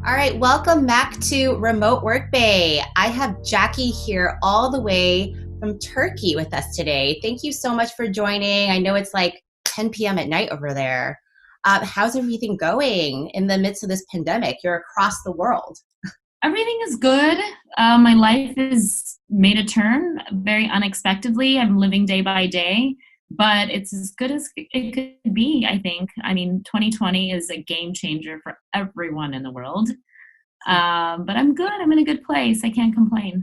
All right, welcome back to Remote Work Bay. I have Jacki here all the way from Turkey with us today. Thank you so much for joining. I know it's like 10 p.m. at night over there. How's everything going in the midst of this pandemic? You're across the world. Everything is good. My life has made a turn very unexpectedly. I'm living day by day, but it's as good as it could be, I think. I mean, 2020 is a game changer for everyone in the world. But I'm good. I'm in a good place. I can't complain.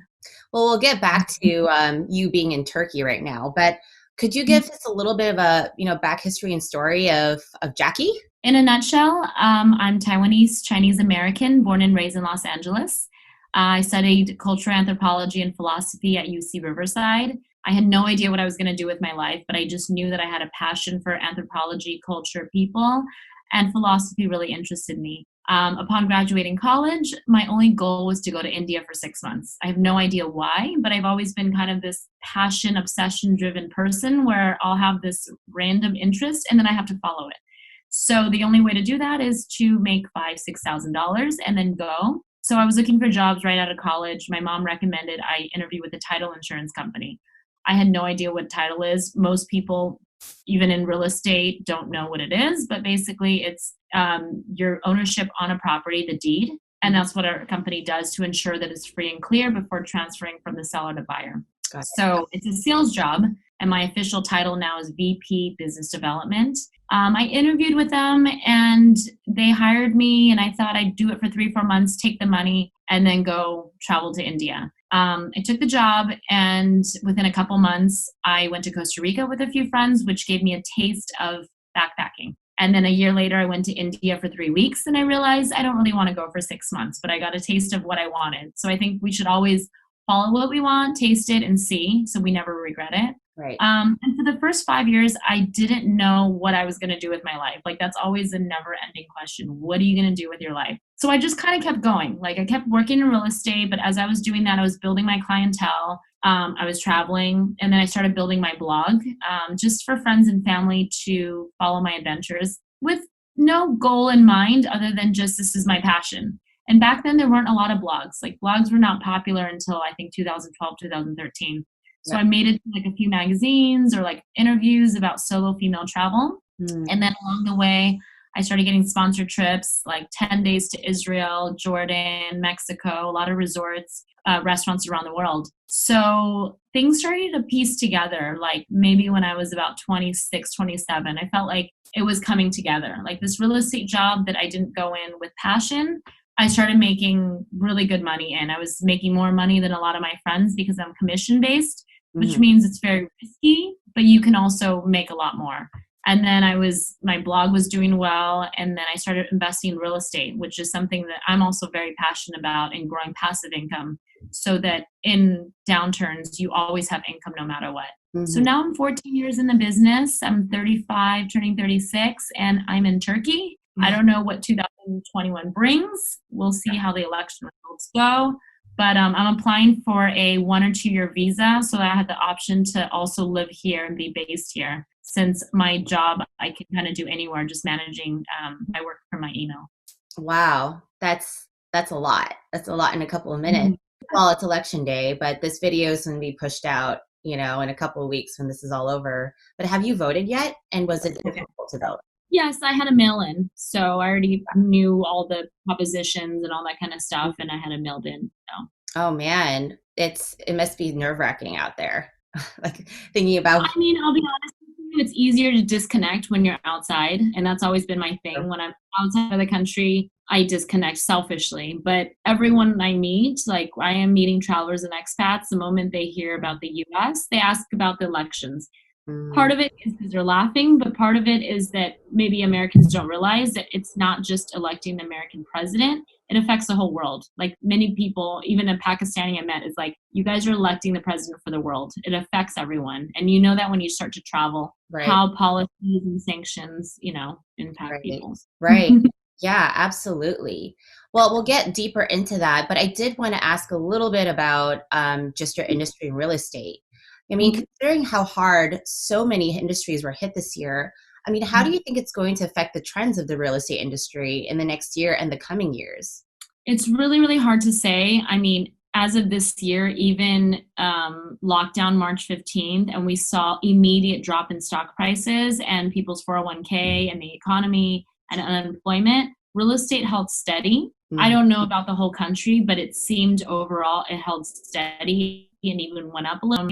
Well, we'll get back to you being in Turkey right now, but could you give us a little bit of a back history and story of Jacki? In a nutshell, I'm Taiwanese, Chinese American, born and raised in Los Angeles. I studied cultural anthropology and philosophy at UC Riverside. I had no idea what I was going to do with my life, but I just knew that I had a passion for anthropology, culture, people, and philosophy really interested me. Upon graduating college, my only goal was to go to India for 6 months. I have no idea why, but I've always been kind of this passion, obsession driven person where I'll have this random interest and then I have to follow it. So the only way to do that is to make $5,000-$6,000 and then go. So I was looking for jobs right out of college. My mom recommended I interview with a title insurance company. I had no idea what title is. Most people, even in real estate, don't know what it is, but basically it's your ownership on a property, the deed, and that's what our company does to ensure that it's free and clear before transferring from the seller to buyer. So it's a sales job, and my official title now is VP Business Development. I interviewed with them, and they hired me, and I thought I'd do it for 3-4 months, take the money, and then go travel to India. I took the job, and within a couple months, I went to Costa Rica with a few friends, which gave me a taste of backpacking. And then a year later, I went to India for 3 weeks, and I realized I don't really want to go for 6 months, but I got a taste of what I wanted. So I think we should always follow what we want, taste it, and see, so we never regret it. Right. And for the first 5 years, I didn't know what I was going to do with my life. Like, that's always a never-ending question. What are you going to do with your life? So I just kind of kept going. Like, I kept working in real estate, but as I was doing that, I was building my clientele. I was traveling, and then I started building my blog just for friends and family to follow my adventures with no goal in mind other than just this is my passion. And back then, there weren't a lot of blogs. Like, blogs were not popular until I think 2012, 2013. So I made it to like a few magazines or like interviews about solo female travel. And then along the way, I started getting sponsored trips, like 10 days to Israel, Jordan, Mexico, a lot of resorts, restaurants around the world. So things started to piece together, like maybe when I was about 26, 27, I felt like it was coming together. Like this real estate job that I didn't go in with passion, I started making really good money, and I was making more money than a lot of my friends because I'm commission based, which means it's very risky, but you can also make a lot more. And then my blog was doing well, and then I started investing in real estate, which is something that I'm also very passionate about, and growing passive income so that in downturns, you always have income no matter what. So now I'm 14 years in the business. I'm 35, turning 36, and I'm in Turkey. I don't know what 2021 brings. We'll see how the election results go. But I'm applying for a 1 or 2 year visa, so I had the option to also live here and be based here. Since my job, I can kind of do anywhere, just managing my work from my email. Wow, that's a lot. That's a lot in a couple of minutes. Well, it's election day, but this video is going to be pushed out, in a couple of weeks when this is all over. But have you voted yet? And was it difficult to vote? Yes, I had a mail-in, so I already knew all the propositions and all that kind of stuff, and I had it mailed in. So. Oh man, it must be nerve-wracking out there. Like thinking about. I mean, I'll be honest with you, it's easier to disconnect when you're outside, and that's always been my thing. When I'm outside of the country, I disconnect selfishly. But everyone I meet, like I am meeting travelers and expats, the moment they hear about the US, they ask about the elections. Part of it is because they're laughing, but part of it is that maybe Americans don't realize that it's not just electing the American president. It affects the whole world. Like many people, even a Pakistani I met, is like, you guys are electing the president for the world. It affects everyone. And you know that when you start to travel, how policies and sanctions, impact people. Right. Yeah, absolutely. Well, we'll get deeper into that, but I did want to ask a little bit about just your industry in real estate. I mean, considering how hard so many industries were hit this year, I mean, how do you think it's going to affect the trends of the real estate industry in the next year and the coming years? It's really, really hard to say. I mean, as of this year, even lockdown March 15th, and we saw immediate drop in stock prices and people's 401k and the economy and unemployment. Real estate held steady. I Mm-hmm. don't know about the whole country, but it seemed overall it held steady and even went up a little.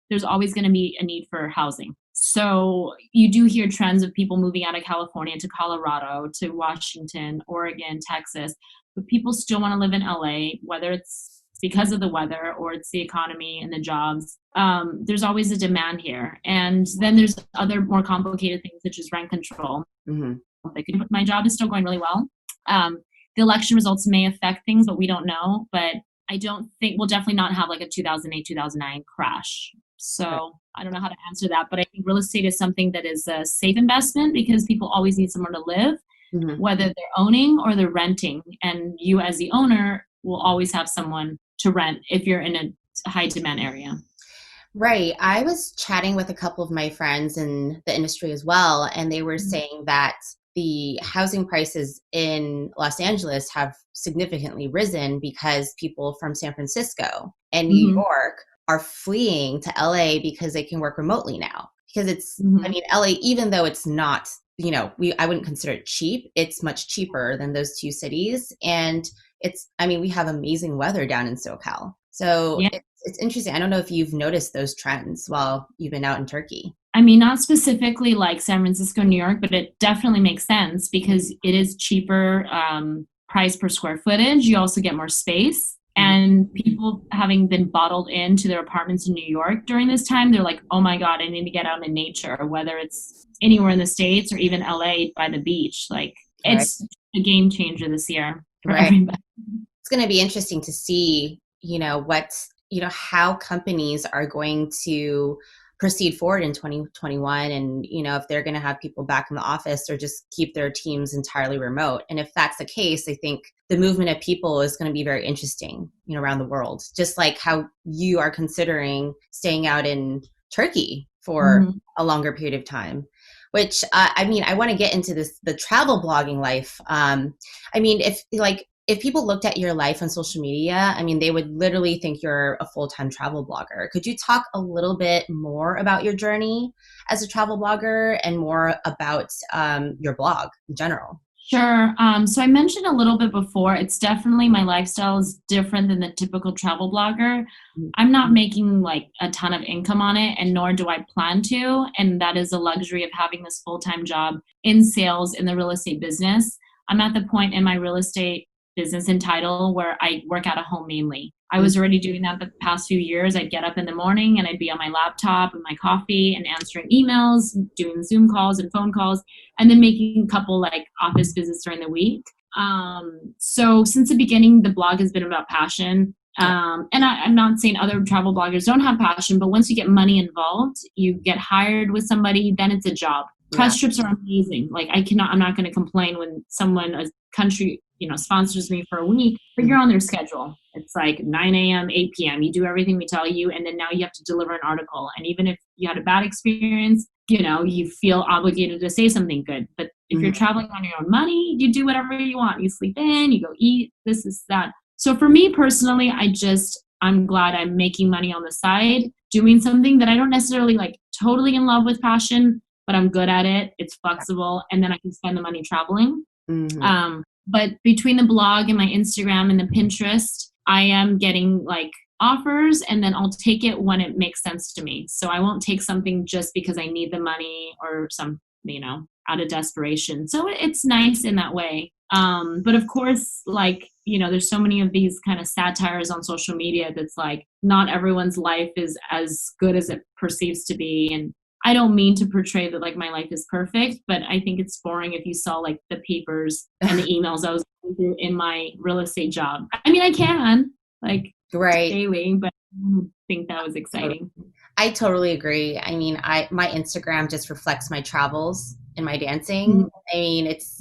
There's always going to be a need for housing. So you do hear trends of people moving out of California to Colorado, to Washington, Oregon, Texas, but people still want to live in LA, whether it's because of the weather or it's the economy and the jobs. There's always a demand here. And then there's other more complicated things such as rent control. Mm-hmm. My job is still going really well. The election results may affect things, but we don't know. But I don't think we'll definitely not have like a 2008, 2009 crash. So I don't know how to answer that, but I think real estate is something that is a safe investment because people always need somewhere to live, Mm-hmm. whether they're owning or they're renting. And you as the owner will always have someone to rent if you're in a high demand area. Right. I was chatting with a couple of my friends in the industry as well, and they were saying that the housing prices in Los Angeles have significantly risen because people from San Francisco and New Mm-hmm. York are fleeing to LA because they can work remotely now. Because it's, I Mm-hmm. mean, LA, even though it's not, I wouldn't consider it cheap, it's much cheaper than those two cities. And I mean, we have amazing weather down in SoCal. So Yeah. it's interesting. I don't know if you've noticed those trends while you've been out in Turkey. I mean, not specifically like San Francisco, New York, but it definitely makes sense because it is cheaper price per square footage. You also get more space. And people having been bottled into their apartments in New York during this time, they're like, oh my God, I need to get out in nature, whether it's anywhere in the States or even LA by the beach. Like, Right. it's a game changer this year for Right. everybody. It's going to be interesting to see, how companies are going to proceed forward in 2021 and, if they're going to have people back in the office or just keep their teams entirely remote. And if that's the case, I think the movement of people is going to be very interesting, around the world, just like how you are considering staying out in Turkey for Mm-hmm. a longer period of time, which I mean, I want to get into the travel blogging life. I mean, if people looked at your life on social media, I mean, they would literally think you're a full-time travel blogger. Could you talk a little bit more about your journey as a travel blogger and more about your blog in general? Sure. So I mentioned a little bit before, it's definitely my lifestyle is different than the typical travel blogger. I'm not making like a ton of income on it, and nor do I plan to. And that is a luxury of having this full-time job in sales in the real estate business. I'm at the point in my real estate business and title where I work out of home mainly. I was already doing that the past few years. I'd get up in the morning and I'd be on my laptop with my coffee and answering emails, doing Zoom calls and phone calls, and then making a couple like office visits during the week. So since the beginning, the blog has been about passion. And I'm not saying other travel bloggers don't have passion, but once you get money involved, you get hired with somebody, then it's a job. Press trips are amazing. Like I'm not going to complain when a country, sponsors me for a week, but you're on their schedule. It's like 9 a.m., 8 p.m. You do everything we tell you, and then now you have to deliver an article. And even if you had a bad experience, you feel obligated to say something good. But if you're traveling on your own money, you do whatever you want. You sleep in, you go eat, this is that. So for me personally, I'm glad I'm making money on the side, doing something that I don't necessarily like totally in love with passion, but I'm good at it. It's flexible, and then I can spend the money traveling. But between the blog and my Instagram and the Pinterest, I am getting like offers, and then I'll take it when it makes sense to me. So I won't take something just because I need the money or out of desperation. So it's nice in that way. But of course, there's so many of these kind of satires on social media that's like, not everyone's life is as good as it perceives to be. And I don't mean to portray that like my life is perfect, but I think it's boring if you saw like the papers and the emails I was going through in my real estate job. I mean, I can like daily, but I don't think that was exciting. I totally agree. I mean, my Instagram just reflects my travels and my dancing. Mm-hmm. I mean, it's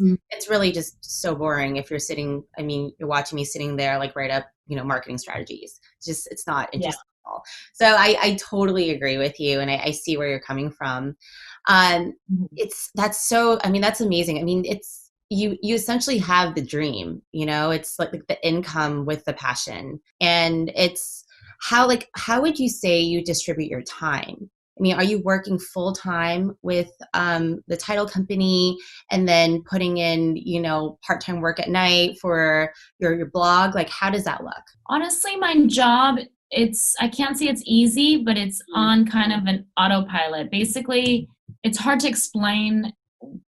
really just so boring if you're you're watching me sitting there like write up, marketing strategies. It's not interesting at all. So I totally agree with you, and I see where you're coming from. That's amazing. I mean, you essentially have the dream, it's like the income with the passion. And it's how would you say you distribute your time? I mean, are you working full time with the title company and then putting in, part-time work at night for your blog? Like, how does that look? Honestly, my job, I can't say it's easy, but it's on kind of an autopilot. Basically, it's hard to explain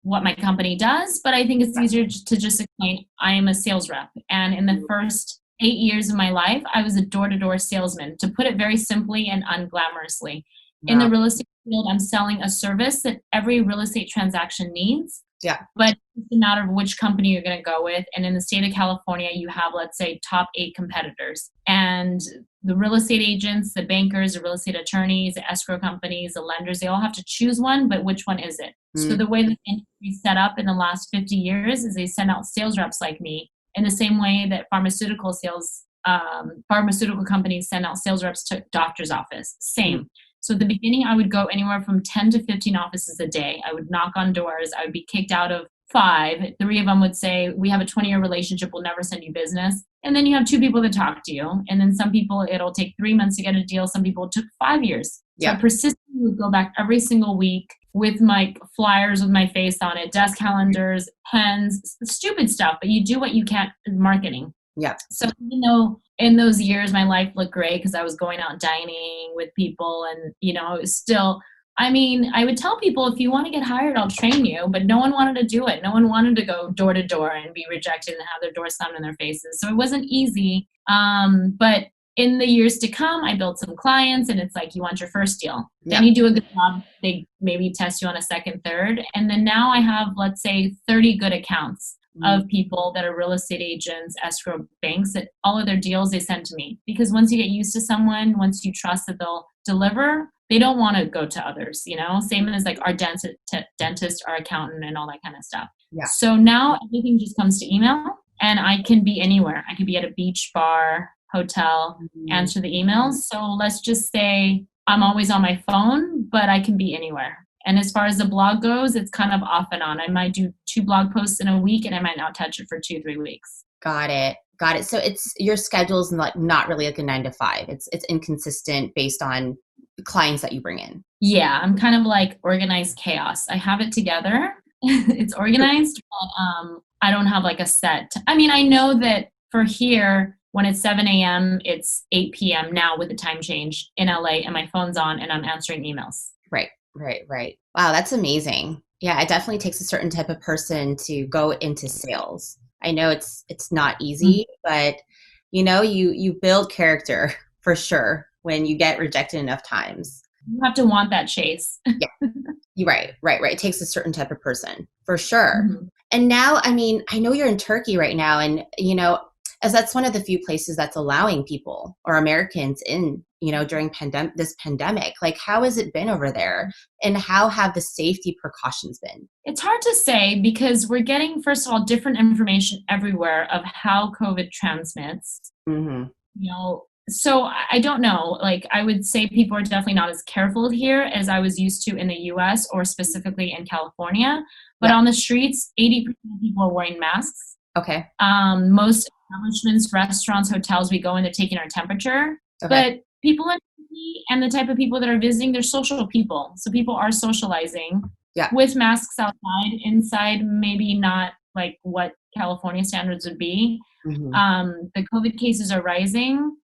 what my company does, but I think it's easier to just explain I am a sales rep. And in the first 8 years of my life, I was a door-to-door salesman, to put it very simply and unglamorously. In the Wow. real estate field, I'm selling a service that every real estate transaction needs. Yeah. But it's a matter of which company you're going to go with. And in the state of California, you have, let's say, top 8 competitors. And the real estate agents, the bankers, the real estate attorneys, the escrow companies, the lenders, they all have to choose one, but which one is it? So the way the industry is set up in the last 50 years is they send out sales reps like me, in the same way that pharmaceutical companies send out sales reps to doctor's office. Same. So at the beginning, I would go anywhere from 10 to 15 offices a day. I would knock on doors. I would be kicked out of 5. 3 of them would say, we have a 20-year relationship. We'll never send you business. And then you have 2 people that talk to you. And then some people, it'll take 3 months to get a deal. Some people, it took 5 years. So I persistently would go back every single week with my flyers with my face on it, desk calendars, pens, stupid stuff. But you do what you can in marketing. Yeah. So even though in those years my life looked great because I was going out dining with people and, it was still, I would tell people, if you want to get hired, I'll train you, but no one wanted to do it. No one wanted to go door to door and be rejected and have their door slammed in their faces. So it wasn't easy. But in the years to come, I built some clients, and it's like, you want your first deal. Yeah. Then you do a good job. They maybe test you on a second, third. And then now I have, let's say, 30 good accounts of people that are real estate agents, escrow banks, that all of their deals they send to me. Because once you get used to someone, once you trust that they'll deliver, they don't want to go to others, Same as like our dentist, our accountant, and all that kind of stuff. Yeah. So now everything just comes to email, and I can be anywhere. I could be at a beach, bar, hotel, answer the emails. So let's just say I'm always on my phone, but I can be anywhere. And as far as the blog goes, it's kind of off and on. I might do 2 blog posts in a week, and I might not touch it for 2-3 weeks. Got it. So it's your schedule's not really like a 9 to 5. It's inconsistent based on the clients that you bring in. Yeah, I'm kind of like organized chaos. I have it together. It's organized, but I don't have like a set. I know that for here, when it's 7 a.m., it's 8 p.m. now with the time change in LA, and my phone's on and I'm answering emails. Right. Wow, that's amazing. Yeah, it definitely takes a certain type of person to go into sales. I know it's not easy, but you build character for sure when you get rejected enough times. You have to want that chase. Yeah. You're right. It takes a certain type of person for sure. And now, I know you're in Turkey right now, and as that's one of the few places that's allowing people or Americans in, during this pandemic. Like, how has it been over there, and how have the safety precautions been? It's hard to say, because we're getting, first of all, different information everywhere of how COVID transmits. So I don't know. Like, I would say people are definitely not as careful here as I was used to in the US or specifically in California. But on the streets, 80% of people are wearing masks. Okay. Most establishments, restaurants, hotels, we go in, they're taking our temperature. Okay. But people in Turkey and the type of people that are visiting, they're social people. So people are socializing with masks outside. Inside, maybe not like what California standards would be. The COVID cases are rising.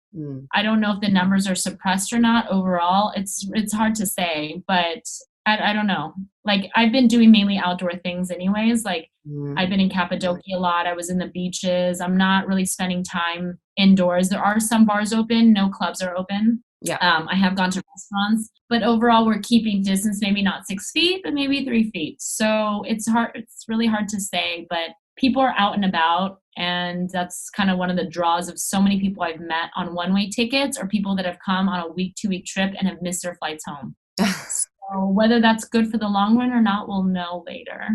I don't know if the numbers are suppressed or not overall. It's hard to say, but I don't know. Like, I've been doing mainly outdoor things anyways. Like, I've been in Cappadocia a lot. I was in the beaches. I'm not really spending time indoors. There are some bars open. No clubs are open. I have gone to restaurants, but overall we're keeping distance, maybe not 6 feet, but maybe 3 feet. So it's hard. It's really hard to say, but people are out and about. And that's kind of one of the draws of so many people I've met on one-way tickets, or people that have come on a week, 2-week trip and have missed their flights home. So whether that's good for the long run or not, we'll know later.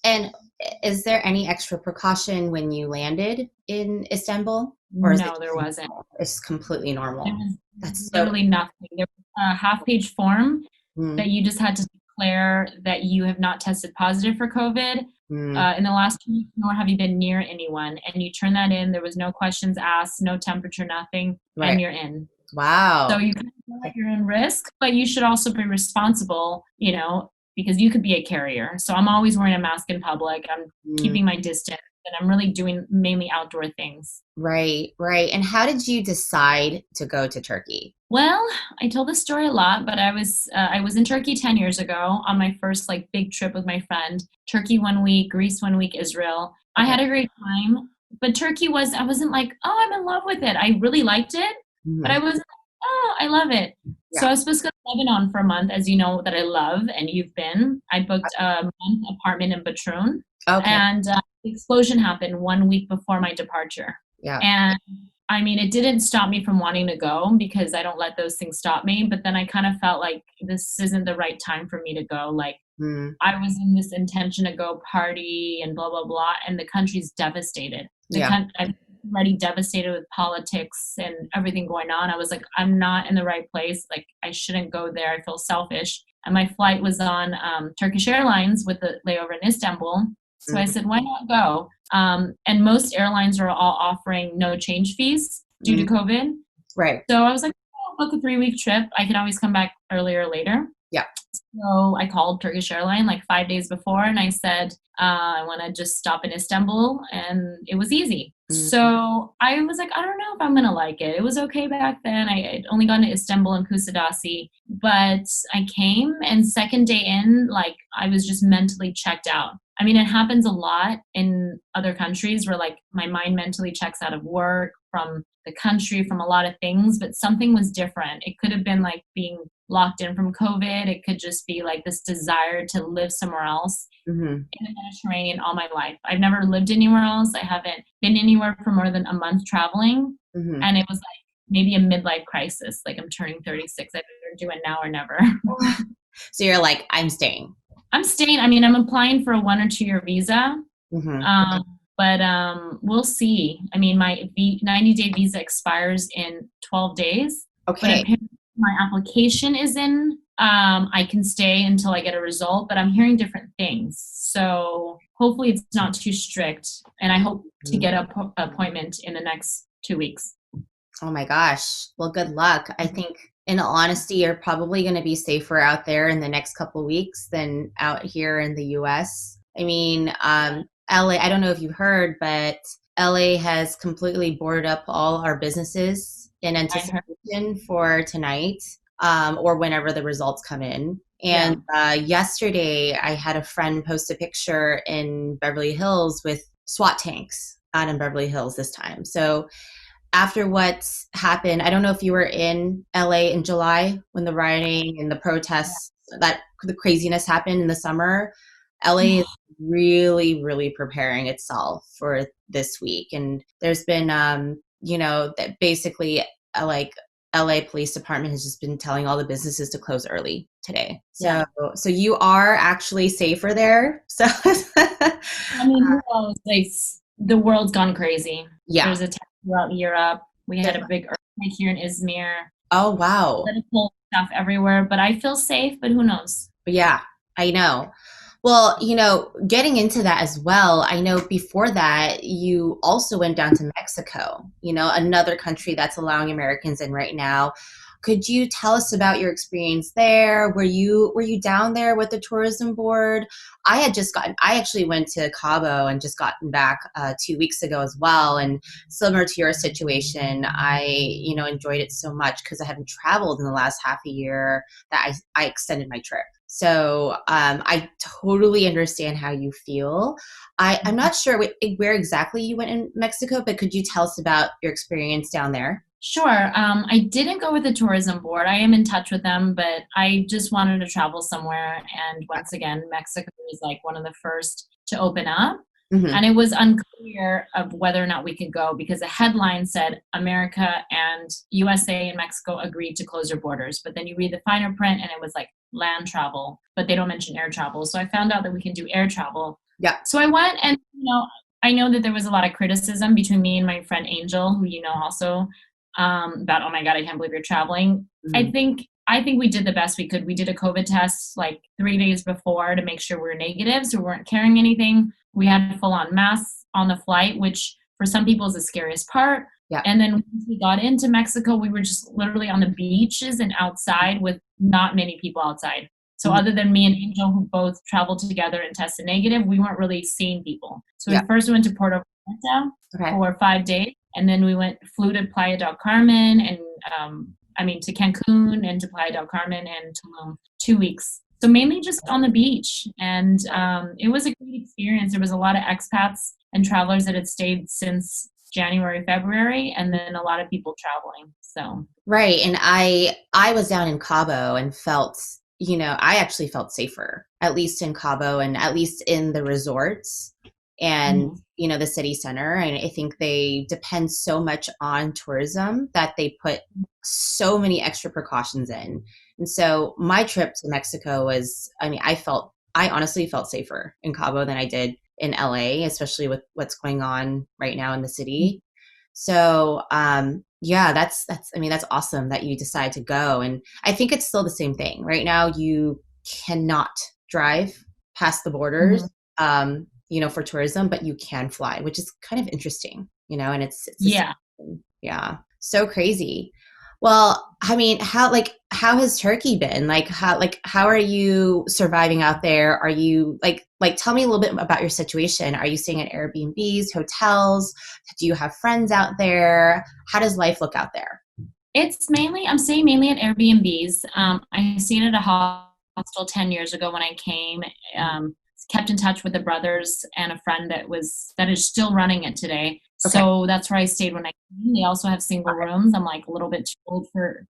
And is there any extra precaution when you landed in Istanbul? Or No, there wasn't. It's completely normal. There was literally nothing. There was a half-page form that you just had to declare that you have not tested positive for COVID Mm, in the last 2 weeks, nor have you been near anyone. And you turn that in. There was no questions asked, no temperature, nothing, right. and you're in. So Wow. you kind of feel like you're in risk, but you should also be responsible, because you could be a carrier. So I'm always wearing a mask in public. I'm Mm, keeping my distance, and I'm really doing mainly outdoor things. right, right. And how did you decide to go to Turkey? Well, I told this story a lot, but I was in Turkey 10 years ago on my first like big trip with my friend. Turkey 1 week, Greece 1 week, Israel. I Okay. had a great time, but I wasn't like, oh, I'm in love with it. I really liked it, but I Mhm. wasn't like, oh, I love it. So Yeah. I was supposed to go to Lebanon for a month, as you know that I love, and you've been. I booked a month apartment in Batroun, Okay. and the explosion happened 1 week before my departure. Yeah. And I mean, it didn't stop me from wanting to go because I don't let those things stop me. But then I kind of felt like this isn't the right time for me to go. Like, Mm, I was in this intention to go party and blah, blah, blah. And the country's devastated. yeah. I'm already devastated with politics and everything going on. I was like, I'm not in the right place. Like, I shouldn't go there. I feel selfish. And my flight was on Turkish Airlines with the layover in Istanbul. So I Mhm. said, why not go? And most airlines are all offering no change fees due to Mm, COVID. right. So I was like, I'll book a 3 week trip. I can always come back earlier or later. Yeah. So I called Turkish Airline like 5 days before and I said, I want to just stop in Istanbul. And it was easy. Mm, So I was like, I don't know if I'm going to like it. It was okay back then. I'd only gone to Istanbul and Kusadasi, but I came and second day in, like I was just mentally checked out. I mean, it happens a lot in other countries where like my mind mentally checks out of work, from the country, from a lot of things, but something was different. It could have been like being locked in from COVID. It could just be like this desire to live somewhere else mhm, in the Mediterranean all my life. I've never lived anywhere else. I haven't been anywhere for more than a month traveling. mhm. And it was like maybe a midlife crisis. Like I'm turning 36. I better do it now or never. So you're like, I'm staying. I'm staying. I mean, I'm applying for a 1 or 2 year visa. Mhm. But we'll see. I mean, my 90-day visa expires in 12 days, but Okay. apparently my application is in. I can stay until I get a result, but I'm hearing different things. So hopefully it's not too strict, and I hope to Mhm. get an appointment in the next 2 weeks. Oh my gosh. Well, good luck. I think, in all honesty, you're probably going to be safer out there in the next couple weeks than out here in the US. I mean, LA, I don't know if you heard, but LA has completely boarded up all our businesses in I heard, anticipation for tonight, or whenever the results come in. yeah, And yesterday, I had a friend post a picture in Beverly Hills with SWAT tanks out in Beverly Hills this time. So after what happened, I don't know if you were in LA in July when the rioting and the protests, that the craziness happened in the summer. LA is really, really preparing itself for this week. And there's been, that basically like LA Police Department has just been telling all the businesses to close early today. yeah. So you are actually safer there. So I mean, who knows? Like, the world's gone crazy. yeah. There's a tech throughout Europe. We had There- a big earthquake here in Izmir. Oh wow. Political stuff everywhere, but I feel safe, but who knows? Yeah, I know. Well, getting into that as well, I know before that you also went down to Mexico, another country that's allowing Americans in right now. Could you tell us about your experience there? Were you down there with the tourism board? I actually went to Cabo and just gotten back 2 weeks ago as well. And similar to your situation, I, enjoyed it so much because I hadn't traveled in the last half a year that I extended my trip. So I totally understand how you feel. I'm not sure where exactly you went in Mexico, but could you tell us about your experience down there? Sure. I didn't go with the tourism board. I am in touch with them, but I just wanted to travel somewhere. And once again, Mexico was like one of the first to open up. Hmm. And it was unclear of whether or not we could go because the headline said America and USA and Mexico agreed to close their borders. But then you read the finer print and it was like land travel, but they don't mention air travel. So I found out that we can do air travel. Yeah. So I went and, I know that there was a lot of criticism between me and my friend Angel, who also, about, oh my God, I can't believe you're traveling. I Hmm. think I think we did the best we could. We did a COVID test like 3 days before to make sure we were negative, so we weren't carrying anything. We had full on masks on the flight, which for some people is the scariest part. Yeah. And then once we got into Mexico, we were just literally on the beaches and outside with not many people outside. So other than me and Angel, who both traveled together and tested negative, we weren't really seeing people. So we first went to Puerto Vallarta for 5 days, and then we flew to Playa del Carmen and to Cancun and to Playa del Carmen and Tulum, 2 weeks. So mainly just on the beach. And it was a great experience. There was a lot of expats and travelers that had stayed since January, February, and then a lot of people traveling. So right. And I was down in Cabo and felt, I actually felt safer, at least in Cabo and at least in the resorts and, the city center. And I think they depend so much on tourism that they put so many extra precautions in. And so my trip to Mexico was, I honestly felt safer in Cabo than I did in LA, especially with what's going on right now in the city. So, that's awesome that you decide to go. And I think it's still the same thing. Right now, you cannot drive past the borders, for tourism, but you can fly, which is kind of interesting, and it's so crazy. Well, how has Turkey been? How are you surviving out there? Are you tell me a little bit about your situation. Are you staying at Airbnbs, hotels? Do you have friends out there? How does life look out there? I'm staying mainly at Airbnbs. I stayed at a hostel 10 years ago when I came, kept in touch with the brothers and a friend that is still running it today. Okay. So that's where I stayed when I came. They also have single rooms. I'm like a little bit too old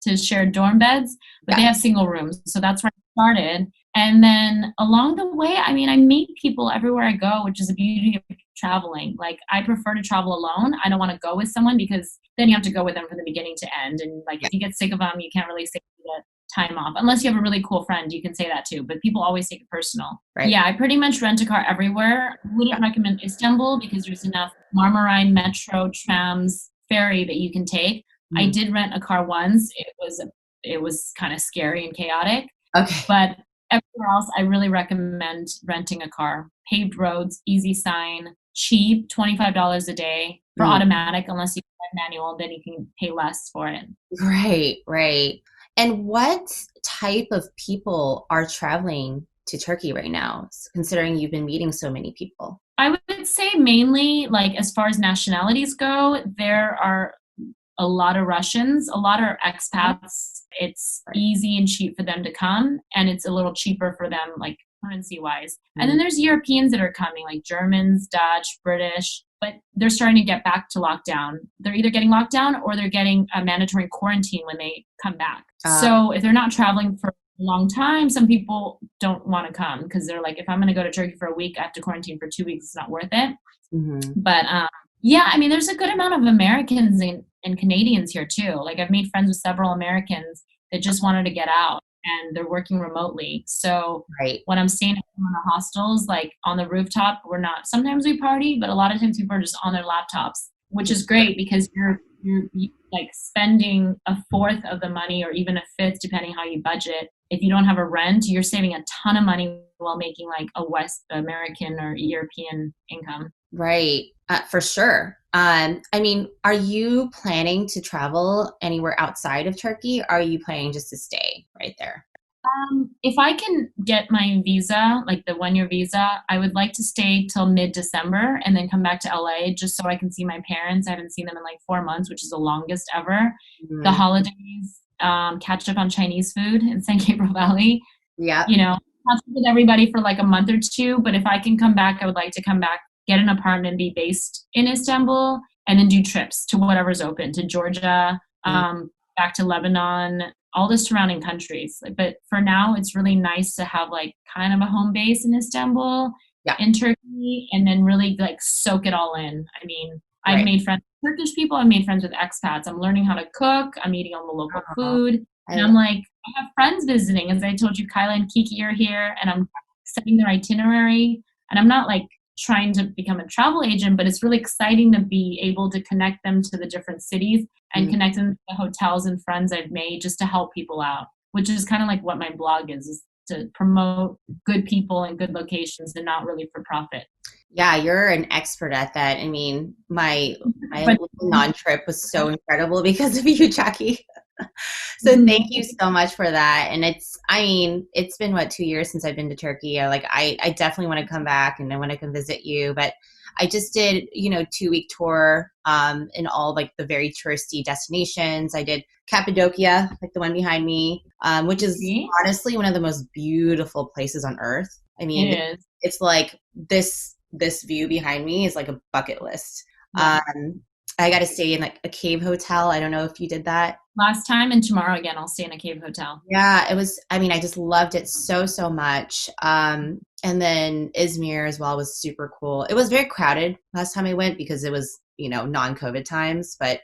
to share dorm beds, but they have single rooms. So that's where I started. And then along the way, I meet people everywhere I go, which is the beauty of traveling. Like, I prefer to travel alone. I don't want to go with someone because then you have to go with them from the beginning to end. And if you get sick of them, you can't really say that time off. Unless you have a really cool friend, you can say that too. But people always take it personal. Right. Yeah, I pretty much rent a car everywhere. Wouldn't recommend Istanbul because there's enough Marmaray metro, trams, ferry that you can take. I did rent a car once. It was kind of scary and chaotic. Okay. But everywhere else, I really recommend renting a car. Paved roads, easy sign, cheap, $25 a day for automatic, unless you have manual, then you can pay less for it. Right. And what type of people are traveling to Turkey right now, considering you've been meeting so many people? I would say mainly, as far as nationalities go, there are a lot of Russians, a lot of expats. It's easy and cheap for them to come, and it's a little cheaper for them, currency-wise. And then there's Europeans that are coming, like Germans, Dutch, British, but they're starting to get back to lockdown. They're either getting locked down or they're getting a mandatory quarantine when they come back. So if they're not traveling for a long time, some people don't want to come because they're like, if I'm going to go to Turkey for a week, I have to quarantine for 2 weeks. It's not worth it. But there's a good amount of Americans and Canadians here too. I've made friends with several Americans that just wanted to get out and they're working remotely. So when I'm staying at one of the hostels, on the rooftop, sometimes we party, but a lot of times people are just on their laptops, which is great because you're spending a fourth of the money or even a fifth, depending how you budget. If you don't have a rent, you're saving a ton of money while making a West American or European income. Right. For sure. Are you planning to travel anywhere outside of Turkey? Or are you planning just to stay right there? If I can get my visa, the 1-year visa, I would like to stay till mid-December and then come back to LA just so I can see my parents. I haven't seen them in 4 months, which is the longest ever. The holidays, catch up on Chinese food in San Gabriel Valley. Yeah. Catch up with everybody for a month or two. But if I can come back, I would like to come back, get an apartment, be based in Istanbul, and then do trips to whatever's open, to Georgia, back to Lebanon, all the surrounding countries. But for now, it's really nice to have kind of a home base in Istanbul, in Turkey, and then really soak it all in. I've made friends with Turkish people. I've made friends with expats. I'm learning how to cook. I'm eating all the local food. And I'm I have friends visiting. As I told you, Kyla and Kiki are here, and I'm setting their itinerary. And I'm not trying to become a travel agent, but it's really exciting to be able to connect them to the different cities and connect them to the hotels and friends I've made just to help people out. which is kind of like what my blog is to promote good people and good locations and not really for profit. Yeah, you're an expert at that. I mean, my But Lebanon trip was so incredible because of you, Jackie. So thank you so much for that. And I mean, it's been what, 2 years since I've been to Turkey. I definitely want to come back and I want to come visit you. But I just did, 2-week tour in all like the very touristy destinations. I did Cappadocia, like the one behind me, which is honestly one of the most beautiful places on earth. I mean, it is. it's like this view behind me is like a bucket list. Yeah. I got to stay in like a cave hotel. I don't know if you did that. Last time and tomorrow again, I'll stay in a cave hotel. Yeah, it was, I mean, I just loved it so, so much. And then Izmir as well was super cool. It was very crowded last time I went because it was, non-COVID times, but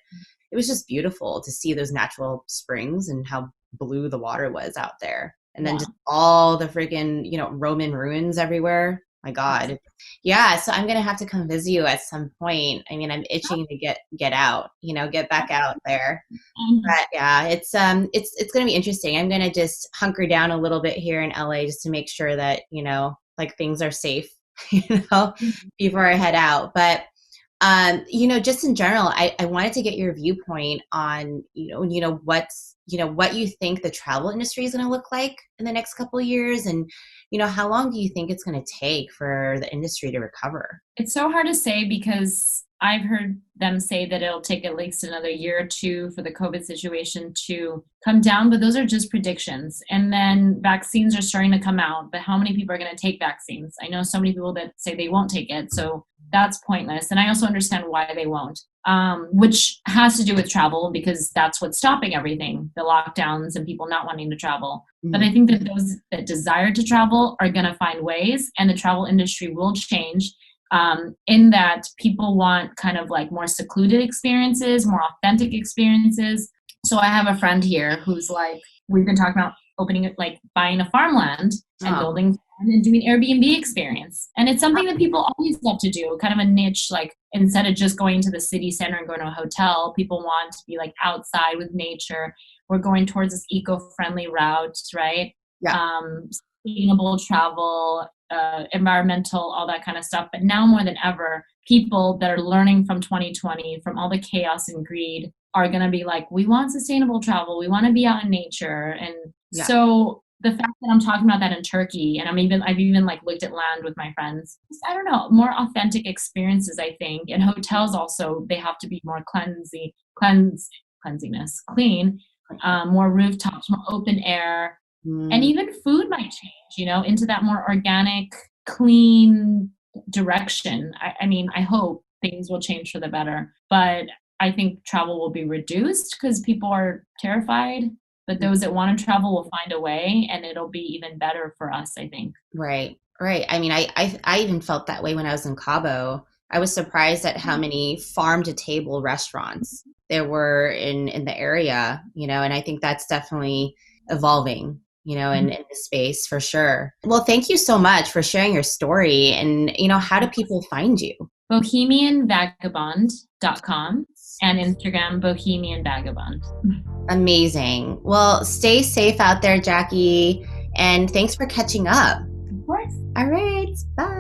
it was just beautiful to see those natural springs and how blue the water was out there. And then just all the freaking, Roman ruins everywhere. My God. Yeah. So I'm going to have to come visit you at some point. I mean, I'm itching to get out, get back out there. But yeah, it's going to be interesting. I'm going to just hunker down a little bit here in LA just to make sure that, like things are safe, before I head out. But, just in general, I wanted to get your viewpoint on, what you think the travel industry is going to look like in the next couple of years. And, how long do you think it's going to take for the industry to recover? It's so hard to say because I've heard them say that it'll take at least another year or two for the COVID situation to come down, but those are just predictions. And then vaccines are starting to come out, but how many people are going to take vaccines? I know so many people that say they won't take it, so that's pointless. And I also understand why they won't, which has to do with travel because that's what's stopping everything, the lockdowns and people not wanting to travel. Mm-hmm. But I think that those that desire to travel are going to find ways, and the travel industry will change. In that people want kind of like more secluded experiences, more authentic experiences. So I have a friend here who's like, we've been talking about opening it, like buying a farmland and building and doing Airbnb experience. And it's something that people always love to do, kind of a niche, like instead of just going to the city center and going to a hotel, people want to be like outside with nature. We're going towards this eco-friendly route, right? Yeah. Sustainable travel, environmental, all that kind of stuff. But now more than ever, people that are learning from 2020, from all the chaos and greed, are going to be like, we want sustainable travel. We want to be out in nature. And so the fact that I'm talking about that in Turkey, and I've even like looked at land with my friends, I don't know, more authentic experiences, I think. And hotels also, they have to be more clean, more rooftops, more open air. And even food might change, into that more organic, clean direction. I mean, I hope things will change for the better. But I think travel will be reduced because people are terrified. But those that want to travel will find a way, and it'll be even better for us, I think. Right. I mean, I even felt that way when I was in Cabo. I was surprised at how many farm-to-table restaurants there were in the area, and I think that's definitely evolving. In the space for sure. Well, thank you so much for sharing your story. And, how do people find you? bohemianvagabond.com and Instagram, bohemianvagabond. Amazing. Well, stay safe out there, Jackie. And thanks for catching up. Of course. All right. Bye.